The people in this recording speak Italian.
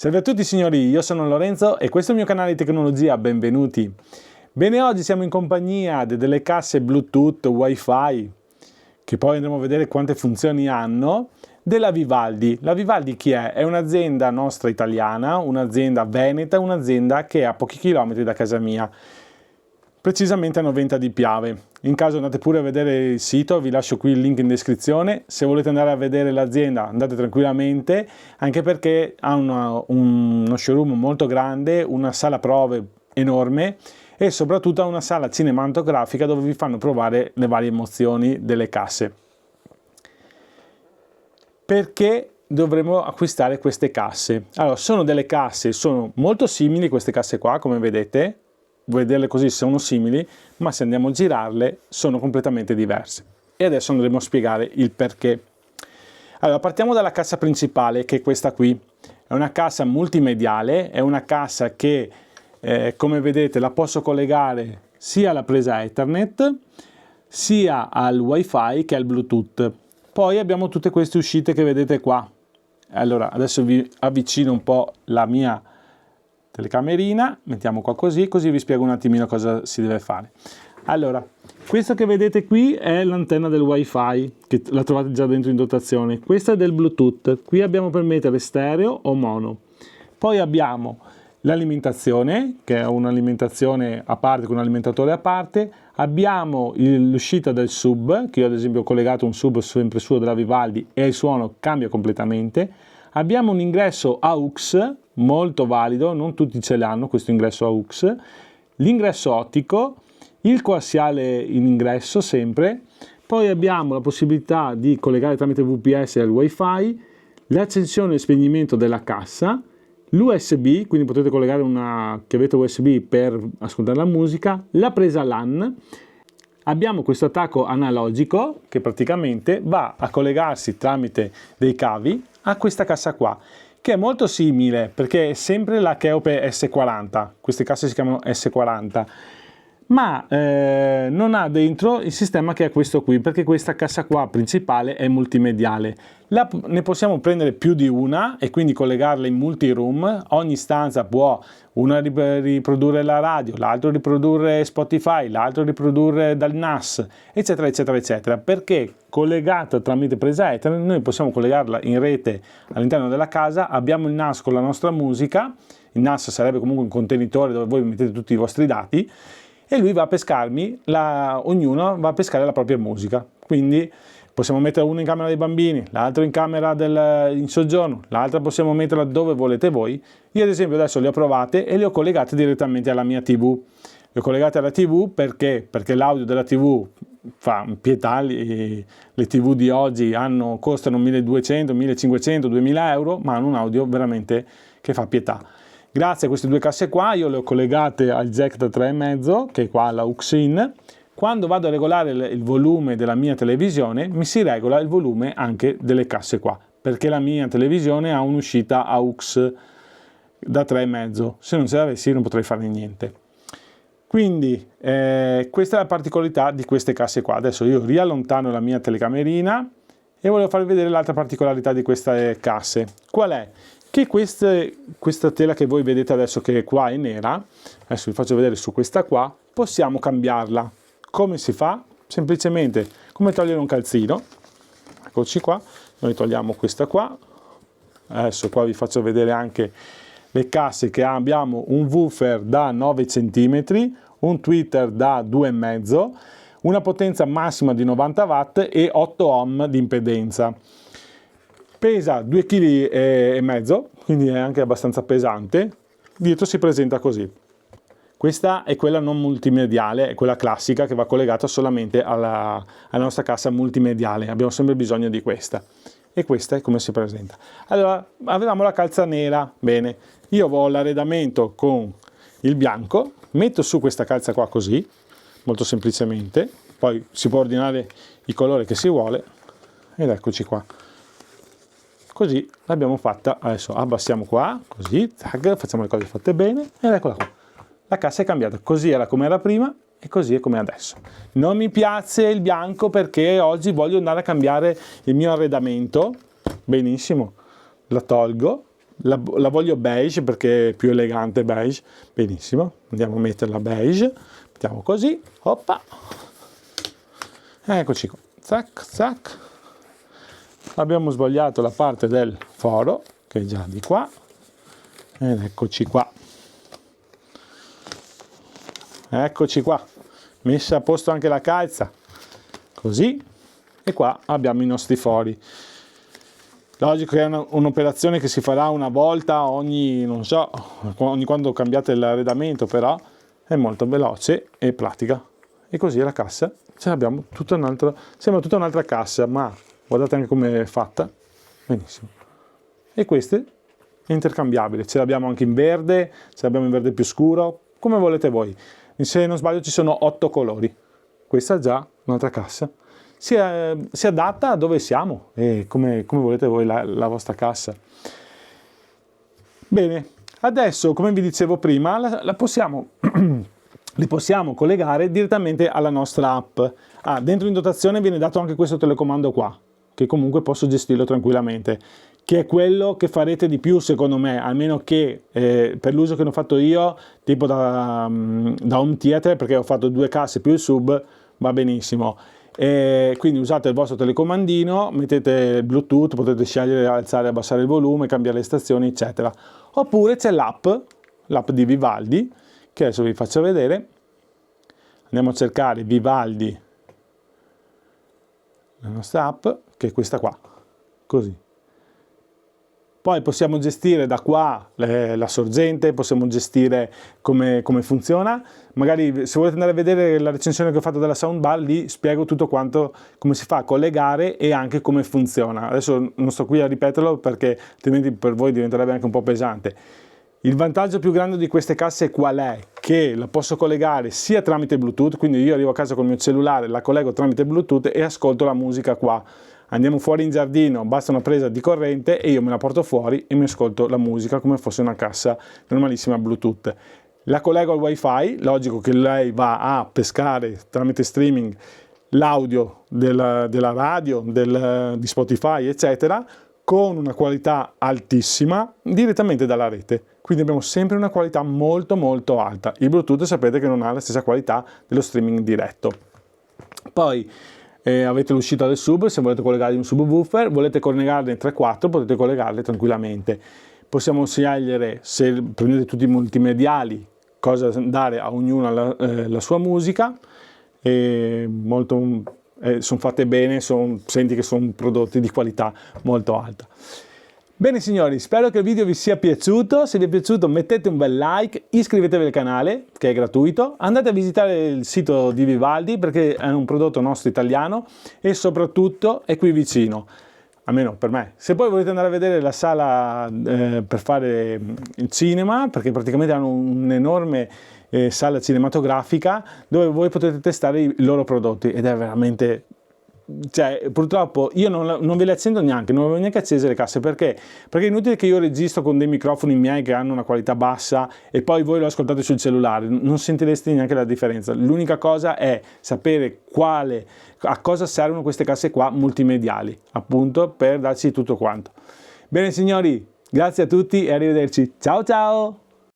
Salve a tutti signori, io sono Lorenzo e questo è il mio canale di tecnologia, benvenuti. Bene, oggi siamo in compagnia delle casse Bluetooth, Wi-Fi, che poi andremo a vedere quante funzioni hanno, della Vivaldi. La Vivaldi chi è? È un'azienda nostra italiana, un'azienda veneta, un'azienda che è a pochi chilometri da casa mia, precisamente a Noventa di Piave. In caso andate pure a vedere il sito, vi lascio qui il link in descrizione. Se volete andare a vedere l'azienda andate tranquillamente, anche perché ha uno showroom molto grande, una sala prove enorme e soprattutto ha una sala cinematografica dove vi fanno provare le varie emozioni delle casse. Perché dovremmo acquistare queste casse? Allora, sono delle casse, sono molto simili queste casse qua, come vedete. Vederle così sono simili, ma se andiamo a girarle sono completamente diverse. E adesso andremo a spiegare il perché. Allora, partiamo dalla cassa principale, che è questa qui. È una cassa multimediale, è una cassa che, come vedete, la posso collegare sia alla presa Ethernet, sia al Wi-Fi che al Bluetooth. Poi abbiamo tutte queste uscite che vedete qua. Allora, adesso vi avvicino un po' la mia telecamerina, mettiamo qua così vi spiego un attimino cosa si deve fare. Allora, questo che vedete qui è l'antenna del Wi-Fi, che la trovate già dentro in dotazione. Questa è del Bluetooth, qui abbiamo per mettere stereo o mono. Poi abbiamo l'alimentazione, che è un'alimentazione a parte con un alimentatore a parte. Abbiamo l'uscita del sub, che io ad esempio ho collegato un sub sempre suo della Vivaldi e il suono cambia completamente. Abbiamo un ingresso AUX molto valido, non tutti ce l'hanno questo ingresso AUX, l'ingresso ottico, il coassiale in ingresso sempre, poi abbiamo la possibilità di collegare tramite VPS al Wi-Fi, l'accensione e spegnimento della cassa, l'USB, quindi potete collegare una chiavetta USB per ascoltare la musica, la presa LAN. Abbiamo questo attacco analogico che praticamente va a collegarsi tramite dei cavi a questa cassa qua, che è molto simile perché è sempre la Cheope S40, queste casse si chiamano S40, ma non ha dentro il sistema che è questo qui, perché questa cassa qua principale è multimediale. Ne possiamo prendere più di una e quindi collegarle in multi-room. Ogni stanza può una riprodurre la radio, l'altro riprodurre Spotify, l'altro riprodurre dal NAS, eccetera eccetera eccetera, perché collegata tramite presa Ethernet noi possiamo collegarla in rete all'interno della casa. Abbiamo il NAS con la nostra musica, il NAS sarebbe comunque un contenitore dove voi mettete tutti i vostri dati e lui va a pescarmi, ognuno va a pescare la propria musica. Quindi possiamo mettere uno in camera dei bambini, l'altro in camera in soggiorno, l'altra possiamo metterla dove volete voi. Io ad esempio adesso le ho provate e le ho collegate direttamente alla mia TV. Le ho collegate alla TV perché l'audio della TV fa pietà, le TV di oggi costano 1200, 1500, 2000 euro, ma hanno un audio veramente che fa pietà. Grazie a queste due casse qua io le ho collegate al jack da 3,5 che è qua alla AUX-in. Quando vado a regolare il volume della mia televisione mi si regola il volume anche delle casse qua, perché la mia televisione ha un'uscita AUX da 3,5, se non ce l'avessi non potrei fare niente. Quindi questa è la particolarità di queste casse qua. Adesso io riallontano la mia telecamerina e volevo farvi vedere l'altra particolarità di queste casse. Qual è? Che questa tela che voi vedete adesso che qua è nera, adesso vi faccio vedere su questa qua, possiamo cambiarla. Come si fa? Semplicemente come togliere un calzino. Eccoci qua, noi togliamo questa qua. Adesso qua vi faccio vedere anche le casse che abbiamo: un woofer da 9 cm, un tweeter da 2,5, una potenza massima di 90 watt e 8 ohm di impedenza. Pesa 2,5 kg, quindi è anche abbastanza pesante. Dietro si presenta così. Questa è quella non multimediale, è quella classica che va collegata solamente alla nostra cassa multimediale. Abbiamo sempre bisogno di questa. E questa è come si presenta. Allora, avevamo la calza nera. Bene, io ho l'arredamento con il bianco, metto su questa calza qua così, molto semplicemente. Poi si può ordinare il colore che si vuole. Ed eccoci qua. Così l'abbiamo fatta. Adesso abbassiamo qua, così, tac, facciamo le cose fatte bene ed eccola qua. La cassa è cambiata, così era come era prima e così è come adesso. Non mi piace il bianco perché oggi voglio andare a cambiare il mio arredamento. Benissimo, la tolgo, la voglio beige perché è più elegante beige. Benissimo, andiamo a metterla beige, mettiamo così, hoppa, eccoci qua, zac zac. Abbiamo sbagliato la parte del foro che è già di qua, ed eccoci qua, messa a posto anche la calza, così, e qua abbiamo i nostri fori. Logico che è un'operazione che si farà una volta ogni, non so, ogni quando cambiate l'arredamento, però è molto veloce e pratica. E così la cassa, ce l'abbiamo tutta un'altra, sembra tutta un'altra cassa, ma guardate anche come è fatta, benissimo. E queste è intercambiabile, ce l'abbiamo anche in verde, ce l'abbiamo in verde più scuro, come volete voi. Se non sbaglio ci sono 8 colori, questa è già un'altra cassa. Si adatta a dove siamo e come volete voi la vostra cassa. Bene, adesso come vi dicevo prima li possiamo collegare direttamente alla nostra app. Dentro in dotazione viene dato anche questo telecomando qua, che comunque posso gestirlo tranquillamente, che è quello che farete di più secondo me, almeno che per l'uso che ne ho fatto io, tipo da home theater, perché ho fatto 2 casse più il sub, va benissimo. Quindi usate il vostro telecomandino, mettete Bluetooth, potete scegliere alzare e abbassare il volume, cambiare le stazioni, eccetera. Oppure c'è l'app di Vivaldi, che adesso vi faccio vedere. Andiamo a cercare Vivaldi, la nostra app, che è questa qua, così. Poi possiamo gestire da qua la sorgente, possiamo gestire come funziona. Magari se volete andare a vedere la recensione che ho fatto della soundbar, lì spiego tutto quanto, come si fa a collegare e anche come funziona. Adesso non sto qui a ripeterlo perché altrimenti per voi diventerebbe anche un po' pesante. Il vantaggio più grande di queste casse qual è? Che la posso collegare sia tramite Bluetooth, quindi io arrivo a casa con il mio cellulare, la collego tramite Bluetooth e ascolto la musica qua. Andiamo fuori in giardino, basta una presa di corrente e io me la porto fuori e mi ascolto la musica come fosse una cassa normalissima Bluetooth. La collego al wifi, logico che lei va a pescare tramite streaming l'audio della radio, di Spotify eccetera, con una qualità altissima direttamente dalla rete. Quindi abbiamo sempre una qualità molto molto alta. Il Bluetooth sapete che non ha la stessa qualità dello streaming diretto. Poi avete l'uscita del sub, se volete collegargli un subwoofer, volete collegarne 3-4, potete collegarle tranquillamente. Possiamo scegliere, se prendete tutti i multimediali, cosa dare a ognuno la sua musica. Sono fatte bene, senti che sono prodotti di qualità molto alta. Bene signori, spero che il video vi sia piaciuto. Se vi è piaciuto mettete un bel like, iscrivetevi al canale che è gratuito, andate a visitare il sito di Vivaldi perché è un prodotto nostro italiano e soprattutto è qui vicino, almeno per me. Se poi volete andare a vedere la sala per fare il cinema, perché praticamente hanno un'enorme sala cinematografica dove voi potete testare i loro prodotti ed è veramente... Cioè, purtroppo io non ve le accendo neanche, non avevo neanche accese le casse perché è inutile che io registro con dei microfoni miei che hanno una qualità bassa e poi voi lo ascoltate sul cellulare, non sentireste neanche la differenza. L'unica cosa è sapere a cosa servono queste casse qua multimediali, appunto per darci tutto quanto. Bene signori, grazie a tutti e arrivederci, ciao ciao!